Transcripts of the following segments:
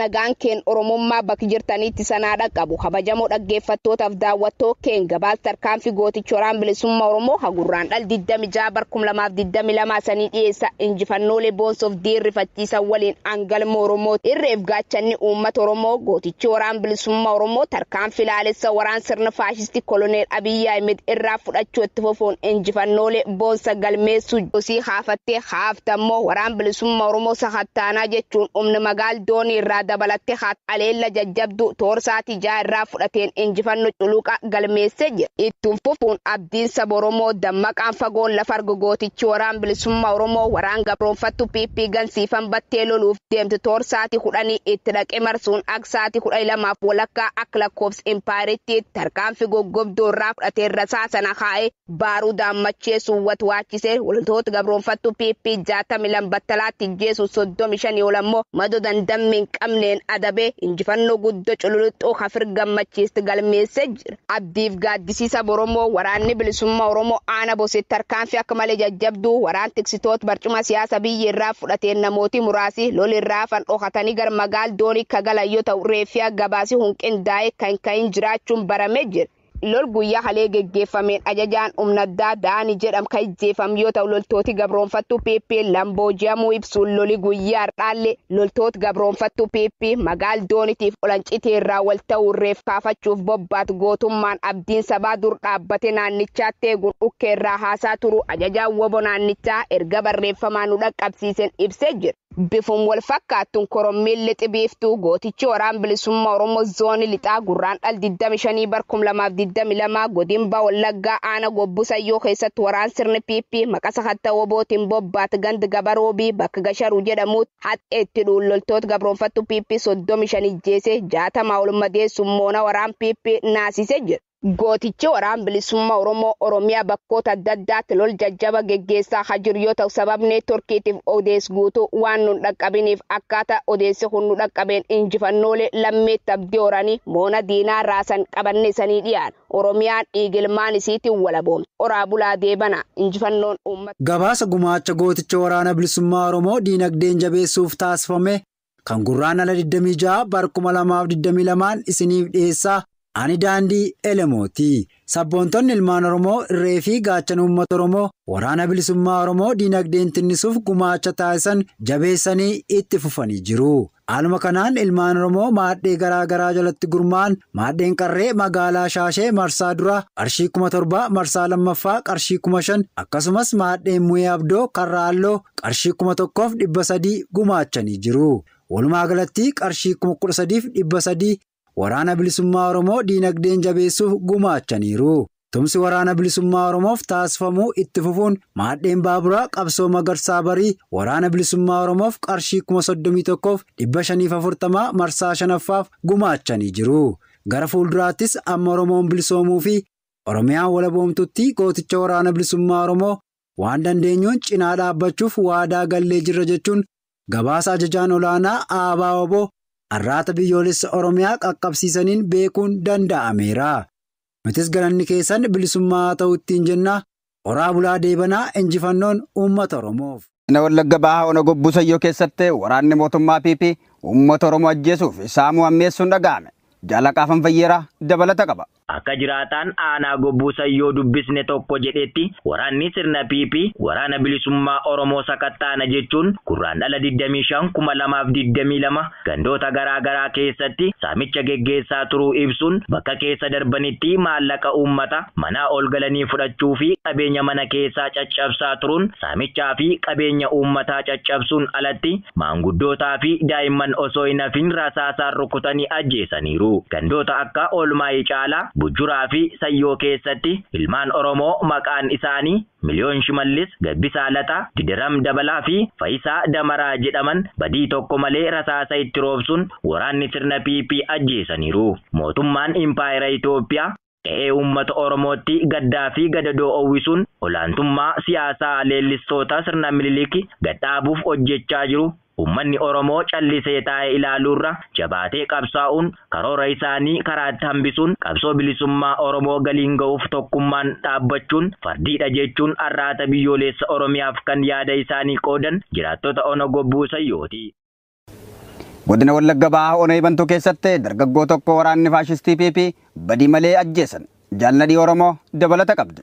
nagaan keen Oromummaa bakka jirtanitti sanaadha qabu kabajamoo dhaggeeffattootaaf daawwattoo keen gabaal tarkaanfii gooticha waraana bilisummaa Oromoo Guraandhala 26 bara 2022 sanii dhiyeessa injifannoolee boonsoof diirrifachiisan waliin angalma Oromoo irreef gaachanni uummata Oromoo gootichi waraana bilisummaa Oromoo tarkaanfii ilaalessa waraan sirna faashistii koloneel Abiyyi Ahmed irraa fudhachuu itti fufuun injifannoolee boonsa galmeessuu osii haafattee haaftammoo waraan bilisummaa Oromoo sahattaanaa jechuun humna magaal doonii irraa dabalattee aleella jajjabduu toorsaatii jaa irraa fudhateen injifannoo culuqa galmeessee jira. Ittiin fufuun abdiin saba Oromoo dammaqaan fagoon lafa argu gootichi waraan bilisummaa Oromoo waraan gabroonfattu PP gansiifan battee loluuf deemte toorsaatii 10 itti dhaqee marsuun aksaatii 12 walakkaa akka lakkoofsa impaayiritti tarkaanfii goggobduu irraa fudhatee rasaasana kaa'ee baaruu daammacheessuun watwaachisee waltoota gabroonfattu PP 62 battalaatti jeesu 35 olammoo madoo dandammiin qabneen adabee injifannoo guddoo cululuxxoo hafir gammachiisti galmeessee jira. Abdiif gaaddisiisa Oromoo waraanni bilisummaa Oromoo aana bosee tarkaanfii akka malee jajjabduu waraan tiksitoota barcuma siyaasa biyya irraa fudhateen namooti muraasi lolirraa fan dhokatanii gar magaal doonii kagalan yoo ta'u reeffiyaa gabaasii hunqindaa'ee kan jiraachuun baramee jira. Lol guyyaa halee geggeeffameen ajajaan humna addaa Daanii jedham kan ijjeefame yoo ta'u loltooti gabroonfattu PP lambooji'amuu ibsuun loli guyyaa har'aallee loltooti gabroonfattu PP magaal doonitiif olancitee irraa wal ta'uu reef kaafachuuf bobbaatu gootummaan abdiin sabaa dur dhaabbate naannichaatti eeguun dhukkee irraa haasaa turu ajajaan woboo naannichaa erga barreeffamaan nu dhaqqabsiisen ibsee jira. Bifum wal fakkaattuun korommiin lixibiiftuu gootichi waraan bilisummaa Oromoo zoonii lixaa Guraandhala 25 bara 2022 godina Wallaggaa aana Gobbusayyoo keessatti waraan sirni PP maqasa hatta wobootiin bobbaate ganda gabaroobii bakka gasharuu jedhamutti hadheetti loltoota gabroonfattu PP 35 jeesee 60 ol madeessuun moona waraan PP naasisee jira. Gootichi waraan bilisummaa Oromoo Oromiyaa bakkoota adda addaatti lol jajjaba geggeessaa jiru yoo ta'u sababni torkiitiif odees guutuu waan nun dhaqqabiniif akkaataa odeessi kun nu dhaqqabeen injifannoolee lammeetti abdii horanii moona diinaa raasan qabanne sanii dhiyaan Oromiyaan dhiigilmaan isiitiin walaboomte oraa bulaa deebana injifannoon uummata. Gabaasa gumaacha gooticha waraana bilisummaa Oromoo diinagdeen jabeessuuf taasifame kan Guraandhala 26 bara 2022 isiniif dhiyeessaa. Ani daandii elemooti. Sabboontonni ilmaan Oromoo irree fi gaachan uummata Oromoo waraana bilisummaa Oromoo diinagdeen tinnisuuf gumaacha taasisan jabeessanii itti fufanii jiru. Haaluma kanaan ilmaan Oromoo maadhee garaa garaa jalatti gurmaa'an maadheen qarree magaalaa Shaashee marsaa dura qarshii 7,000 marsaa lammaffaa qarshii 5,000 akkasumas maadheen Mu'ee Abdoo Karraalloo qarshii 1,300 gumaachanii jiru. Walumaa galatti qarshii 13,300 waraana bilisummaa Oromoo diinagdeen jabeessuuf gumaachaniiru. Tumsi waraana bilisummaa Oromoof taasifamuu itti fufuun maadheen baaburaa qabsoo Magarsaa Barii waraana bilisummaa Oromoof qarshii 31,540 marsaa 5ffaaf gumaachanii jiru. Gara fuulduraattis amma Oromoon bilisoomuu fi Oromiyaan walaboomtutti gooticha waraana bilisummaa Oromoo waan dandeenyuun cinaa dhaabbachuuf waadaa gallee jirra jechuun gabaasa ajajaan olaanaa Aabaa Oboo Arraata biyyoolessa Oromiyaa qaqqabsiisaniin beekuun danda'ameera. Nutis galanni keessan bilisummaa ta'uu ittiin jenna. Oraa bulaa deebanaa injifannoon uummata Oromoof. Wallagga Bahaa Ona Gobbusayyoo keessatti waraanni mootummaa PP uummata Oromoo ajjeesuuf saamuu ammeessuun dhaga'ame. Jaalaqaafan Fayyeeraa dabalata qaba. Akka jiraataan aanaa Gobbusayyoo dubbisne tokko jedhetti waraanni sirna PP waraana bilisummaa Oromoo sakattaana jechuun Guraandhala 25,2022 gandoota garaa garaa keessatti saamicha geggeessaa turuu ibsuun bakka keessa darbanitti maallaqa uummata manaa ol galanii fudhachuu fi qabeenya mana keessaa caccabsaa turuun saamichaa fi qabeenya uummataa caccabsuun alatti maanguddootaa fi daa'imman osoo hin hafin rasaasaan rukutanii ajjeesaniiru. Gandoota akka Olmaayii Caalaa Bujuraa fi Sayyoo keessatti ilmaan Oromoo maqaan isaanii Miliyoon Shimallis, Gabbisaa Lataa, Didiram Dabalaa fi Faayisaa Damaraa jedhaman badii tokko malee rasaasa itti roobsuun waraanni sirna PP ajjeesaniiru. Mootummaan Impaayera Itoophiyaa qe'ee uummata Oromootti gaddaa fi gadadoo owwisuun olaantummaa siyaasaa leellistoota sirna Minilikii gadhaabuuf hojjechaa jiru. Uummanni Oromoo callisee taa'ee ilaaluurra jabaatee qabsaa'uun karoora isaanii karaatti hambisuun qabsoo bilisummaa Oromoo galiin ga'uuf tokkummaan dhaabbachuun fardiidha jechuun arraata biyyoolessa Oromiyaaf kan yaada isaanii qoodan jiraattota Ona Gobbuusayyooti. Godina Wallagga Bahaa Onee Bantuu keessatti dargaggoo tokko waraanni faashistii PP badii malee ajjeesan. Jaalladhii Oromoo dabalata qabdi.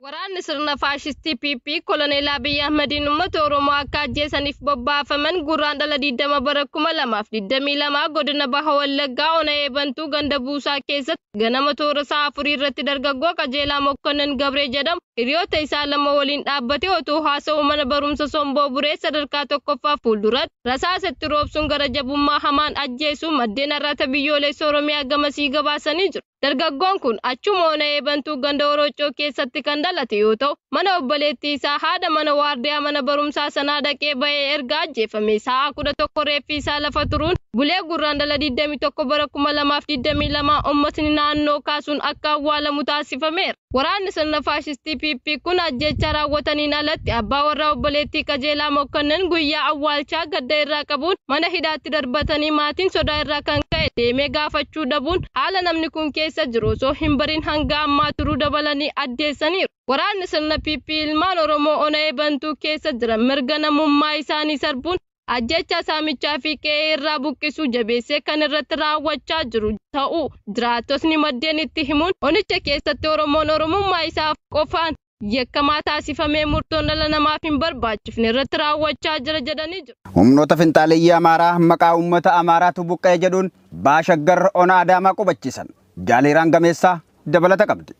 Waraanni sirna faashistii PP Koloneel Abiy Ahmediin uummata Oromoo akka ajjeesaniif bobbaafaman gurraandhala 20 bara 2022 godina Bahaa Wallaggaa Onee Bantuu ganda buusaa keessatti ganama toora sa'a 4 irratti dargaggoo qajeelaa Mokkonnin Gabree jedhamu hiriyoota isaa lama waliin dhaabbatee otoo haasa'u mana barumsa Somboo Buree sadarkaa tokkoffaa fuulduratti rasaasatti roobsuun gara jabummaa hamaan ajjeesuu maddeen arraata biyyoolessa Oromiyaa gamasii gabaasanii jiru. Dargaggoon kun achuma Onee Bantuu ganda Orochoo keessatti kan dhalate yoo ta'u mana obboleettii isaa haadha mana waardiyaa mana barumsaa sanaa dhaqee ba'ee erga ajjeefame sa'a 11 reeffi isaa lafa turuun bulee gurraandhala 21 bara 2022 uummatni naannoo kaasuun akka awwaalamu taasifameera. Waraanni sirna faashistii PP kun ajjecha raawwataniin alatti abbaa warraa obboleettii qajeelaa Mokkonnin guyyaa awwaalchaa gadda irraa qabuun mana hidhaatti darbatanii maatiin sodaa irraa kan ka'e deemee gaafachuu dhabuun haala namni kun keessa jiru osoo hin barin hanga ammaa turuu dabalanii addeessaniiru. Waraanni sirna PP ilmaan Oromoo Onee Bantuu keessa jiran mirga namummaa isaanii sarbuun ajjecha saamichaa fi qe'ee irraa buqqisuu jabeessee kan irratti raawwachaa jiru ta'uu jiraattonni maddeen itti himuun onicha keessatti Oromoon Oromummaa isaaf qofaan yakkamaa taasifamee murtoon dhala namaaf hin barbaachifne irratti raawwachaa jira jedhanii jiru. Humnoota finxaaleeyyii Amaaraa maqaa uummata Amaaraatu buqqa'ee jedhuun Baashaggar Ona Adaamaa qubachiisan. Jaaliiraan Gameessaa dabalata qabdi.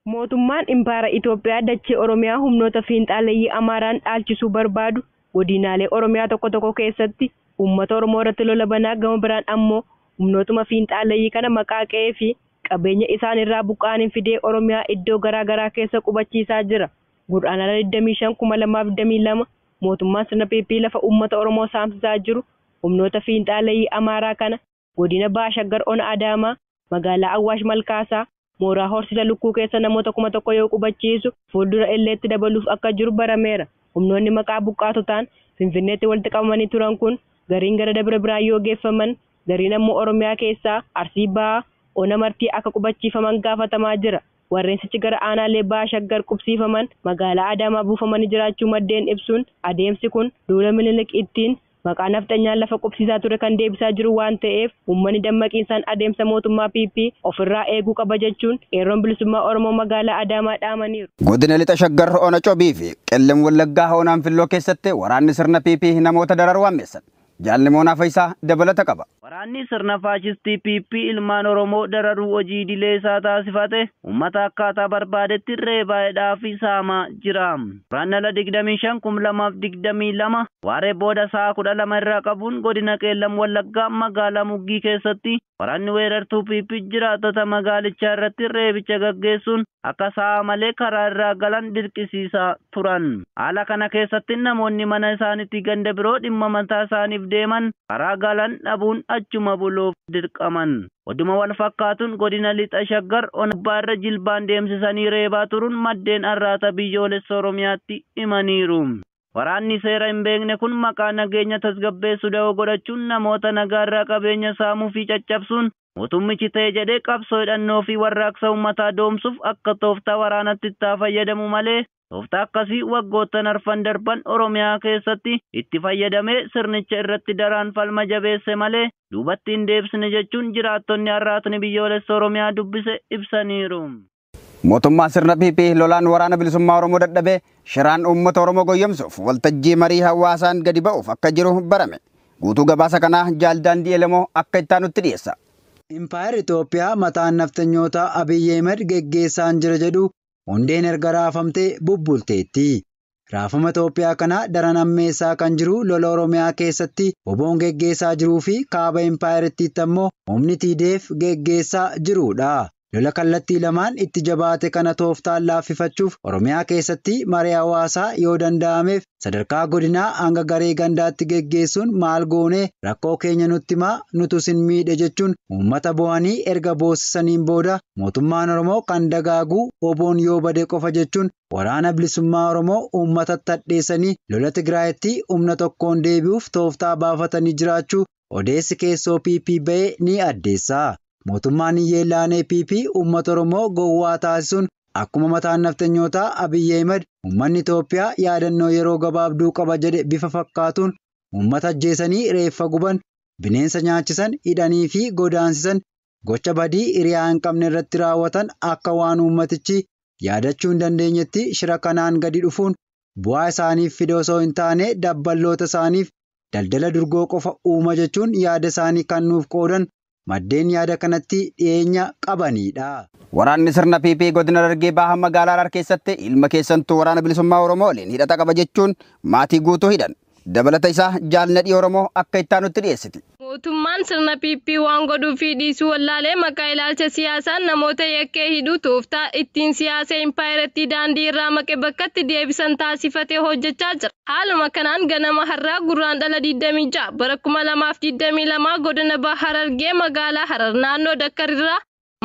Mootummaan Impaara Itoophiyaa dachee Oromiyaa humnoota finxaaleeyyii Amaaraan dhaalchisuu barbaadu godinaalee Oromiyaa tokko keessatti uummata Oromoo irratti lola banaa gama biraan ammoo humnootuma finxaaleeyyii kana maqaa qe'ee fi qabeenya isaan irraa buqqaaniin fidee Oromiyaa iddoo garaa keessa qubachiisaa jira. Gurraandhala 25/2022 mootummaan sirna PP lafa uummata Oromoo saamsisaa jiru humnoota finxaaleeyyii Amaaraa kana godina Baashaggar Ona Adaamaa magaalaa Awwaash Malkaasaa mooraa Horsida Lukkuu keessa namoota 1,000 yoo qubachiisu fuuldura illeetti dabaluuf akka jiru barameera. Humnoonni maqaa buqqaatotaan Finfinneetti walitti qabamanii turan kun gariin gara Dabra Biraan yoo geeffaman gariin ammoo Oromiyaa keessaa Arsii Bahaa Ona Martii akka qubachiifaman gaafatamaa jira. Warreen sichi gara aanaalee Baashaggar qubsiifaman magaalaa Adaamaa buufamanii jiraachuu maddeen ibsuun adeemsi kun duula Minilik ittiin maqaa nafxanyaan lafa qubsiisaa ture kan deebisaa jiru waan ta'eef uummanni dammaqiinsaan adeemsa mootummaa PP ofirraa eeguu qaba jechuun qeerroon bilisummaa Oromoo magaalaa Adaamaa dhaamaniiru. Godina Lixa Shaggar Ona Cobii fi Qellem Wallaggaa Onaan Filloo keessatti waraanni sirna PP namoota dararuu ammeessan. Jaalimoon Afaisaa dabalata qaba. Waraanni sirna faashistii PP ilmaan Oromoo dararuu hojii idilee isaa taasifate uummata akkaataa barbaadetti reebaa fi saamaa jira. Gurraandhala 25/2022 waaree booda sa'a 12 irraa qabuun godina Qeellam Wallaggaa magaalaa Muggii keessatti waraanni weerartuu PP jiraattota magaalichaa irratti reebicha gaggeessuun akka sa'a malee karaa irraa galan dirqisiisaa turan. Haala kana keessatti namoonni mana isaaniitti ganda biroo dhimma mataa isaaniif deeman karaa galan dhabuun achuma buluuf dirqaman. Oduma wal fakkaatuun godina Lixa Shaggar Ona irra jilbaan deemsisanii reebaa turuun maddeen arraata biyyoolessa Oromiyaatti himaniiru. Waraanni seera hin beekne kun maqaa nageenya tasgabbeessuu da'oo godhachuun namoota nagaarraa qabeenya saamuu fi caccabsuun mootummichi ta'e jedhee qabsoo hidhannoo fi warraaqsa uummataa doomsuuf akka tooftaa waraanatti itti fayyadamu malee tooftaa akkasii waggoottan arfan darban Oromiyaa keessatti itti fayyadamee sirnicha irratti daraan falma jabeesse malee duubatti hin deebisne jechuun jiraattonni arraatni biyyoolessa Oromiyaa dubbise ibsaniiru. Mootummaan sirna PP lolaan waraana bilisummaa Oromoo dadhabee shiraan uummata Oromoo goyyomsuuf waltajjii marii hawaasaan gadi ba'uuf akka jiru barame. Guutuu gabaasa kanaa Jaaldaandii Elemoo akka ittaanutti dhiyeessa. Impaayar Itoophiyaa mataan naftanyoota Abiy Ahmed geggeessaan jira jedhu hundeen erga raafamtee bubbulteetti. Raafama Itoophiyaa kana daran ammeessaa kan jiru lola Oromiyaa keessatti boboon geggeessaa jiruu fi kaaba Impaayaritti ammoo humni TDF geggeessaa jirudha. Lola kallattii lamaan itti jabaate kana tooftaan laaffifachuuf Oromiyaa keessatti marii hawaasaa yoo danda'ameef sadarkaa godinaa hanga garee gandaatti geggeessuun maal goonee rakkoo keenya nutti himaa nutu sin miidhe jechuun uummata bo'anii erga boosisaniin booda mootummaan Oromoo kan dagaaguu boboon yoo bade qofa jechuun waraana bilisummaa Oromoo uummatatti hadheessanii lola Tigraayitti humna tokkoon deebi'uuf tooftaa baafatanii jiraachuu odeessi keessoo PP ba'ee ni addeessa. Mootummaan Iyyeellaanee PP uummata Oromoo gowwaa taasisuun akkuma mataan naftanyoota Abiy Ahmed uummanni Itoophiyaa yaadannoo yeroo gabaabduu qaba jedhe bifa fakkaatuun uummata ajjeesanii reeffa guban bineensa nyaachisan, hidhanii fi godaansisan gocha badii hiriyaa hin qabne irratti raawwatan akka waan uummatichi yaadachuu hin dandeenyetti shira kanaan gadi dhufuun bu'aa isaaniif fide osoo hin taane dabballoota isaaniif daldala durgoo qofa uuma jechuun yaada isaanii kan nuuf qoodan maddeen yaada kanatti dhiyeenya qabanidha. Waraanni sirna PP godina Harargee Bahaa magaalaa Harar keessatti ilma keessantuu waraana bilisummaa Oromoo waliin hidhata qaba jechuun maatii guutuu hidhan. Dabalata isaa jaalladhii Oromoo akka ittaanutti dhiyeessiti. Mootummaan sirna PP waan godhuu fi dhiisuu wallaalee maqaa ilaalcha siyaasaan namoota yakkee hidhuu tooftaa ittiin siyaasa impaayiratti daandii irraa maqe bakkatti deebisan taasifatee hojjechaa jira. Haaluma kanaan ganama har'aa gurraandhala 26 bara 2022 godina Bahaa Harargee magaalaa Harar naannoo Dakkarirraa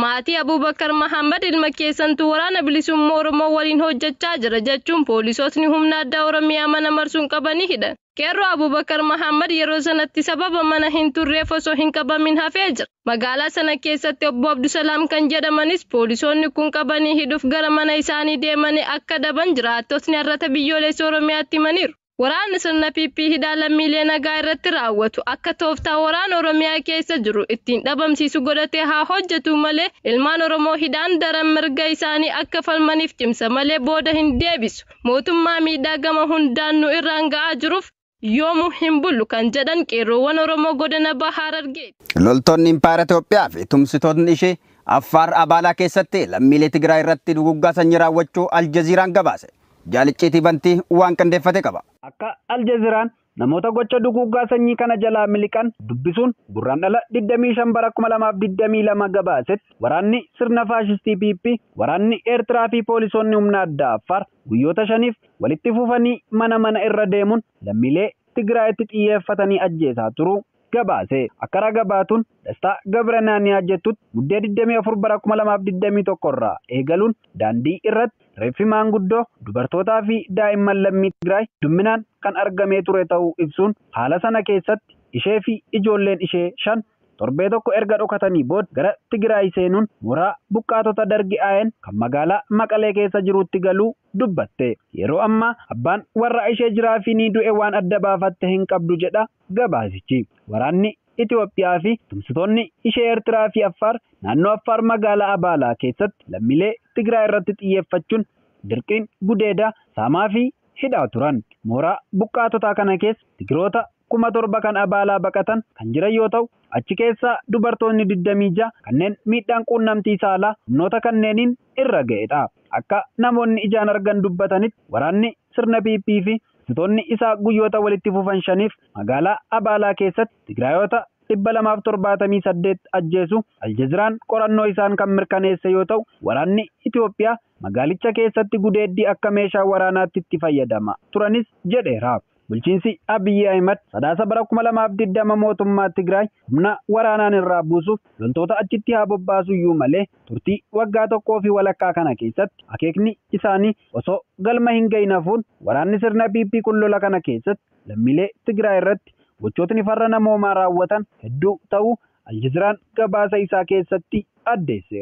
maatii Abubakar Mahammad ilma keessantuu waraana bilisummaa Oromoo waliin hojjechaa jira jechuun poolisootni humna addaa Oromiyaa mana marsuun qabanii hidhan. Qeerroo Abubakar Mahammad yeroo sanatti sababa mana hin turreef osoo hin qabamin hafee jira. Magaalaa sana keessatti obbo Abdusalaam kan jedhamanis poolisoonni kun qabanii hidhuuf gara mana isaanii deemanii akka daban jiraattotni har'ata biyyoolessa Oromiyaatti himaniiru. Waraanni sirna PP hidhaa lammiilee nagaa irratti raawwatu akka tooftaa waraana Oromiyaa keessa jiru ittiin dhabamsiisu godhatee haa hojjetu malee ilmaan Oromoo hidhaan daran mirga isaanii akka falmaniif cimsa malee booda hin deebisu. Mootummaa miidhaa gama hundaan nu irraan ga'aa jiruuf yoomuu hin bullu kan jedhan qeerroowwan Oromoo godina Bahaa Harargee. Loltoonni Impaayera Itoophiyaa fi tumsitoonni ishee Affaar Abaalaa keessatti lammiilee Tigraay irratti duguggaa sanyii raawwachuu Aljaziiraan gabaase. Jaalicciitii bantii waan qindeeffate qaba. Akka Aljaziiraan namoota gocha duguggaa sanyii kana jalaa miliqan dubbisuun gurraandhala 25 bara 2022 gabaasetti waraanni sirna faashistii PP waraanni Eertiraa fi poolisoonni humna addaa Affaar guyyoota 5 walitti fufanii mana irra deemuun lammiilee Tigraayitti xiyyeeffatanii ajjeesaa turuu gabaase. Akka ragabaatuun Dastaa Gabranaaniyaa jettutti muddee 24 bara 2021 irraa eegaluun daandii irratti reeffi maanguddoo dubartootaa fi daa'imman lammii Tigraay dumminaan kan argamee ture ta'uu ibsuun haala sana keessatti ishee fi ijoolleen ishee 5 torbee tokko erga dhokatanii booda gara Tigraay seenuun mooraa buqqaatota Dargi'aayen kan magaalaa Maqalee keessa jirutti galuu dubbatte. Yeroo ammaa abbaan warra ishee jiraa fi ni du'e waan adda baafatte hin qabdu jedha gabaasichi. Waraanni Itoophiyaa fi tumsitoonni ishee Eertiraa fi Affaar naannoo Affaar magaalaa Abaalaa keessatti lammiilee Tigraay irratti xiyyeeffachuun dirqiin gudeedaa saamaa fi hidhaa turan. Mooraa buqqaatotaa kana keessa Tigiroota 7,000 kan Abaalaa baqatan kan jiran yoo ta'u achi keessaa dubartoonni 26 kanneen miidhaan quunnamtii saalaa humnoota kanneeniin irra ga'edha. Akka namoonni ijaan argan dubbatanitti waraanni sirna PP fi tumsitoonni isaa guyyoota walitti fufan 5 magaalaa Abaalaa keessatti Tigraayota 278 ajjeesu Aljaziiraan qorannoo isaan kan mirkaneesse yoo ta'u waraanni Itoophiyaa magaalicha keessatti gudeeddii akka meeshaa waraanaatti itti fayyadama turanis jedheera. Bulchiinsi Abiyyi Ahimad sadaasa bara 2020 mootummaa Tigraay humna waraanaan irraa buusuuf loltoota achitti haa bobbaasu iyyuu malee turtii waggaa tokkoo fi walakkaa kana keessatti akeekni isaanii osoo galma hin gahin hafuun waraanni sirna PP kun lola kana keessatti lammiilee Tigraay irratti gochootni farra namoomaa raawwatan hedduu ta'uu Aljaziiraan gabaasa isaa keessatti addeesse.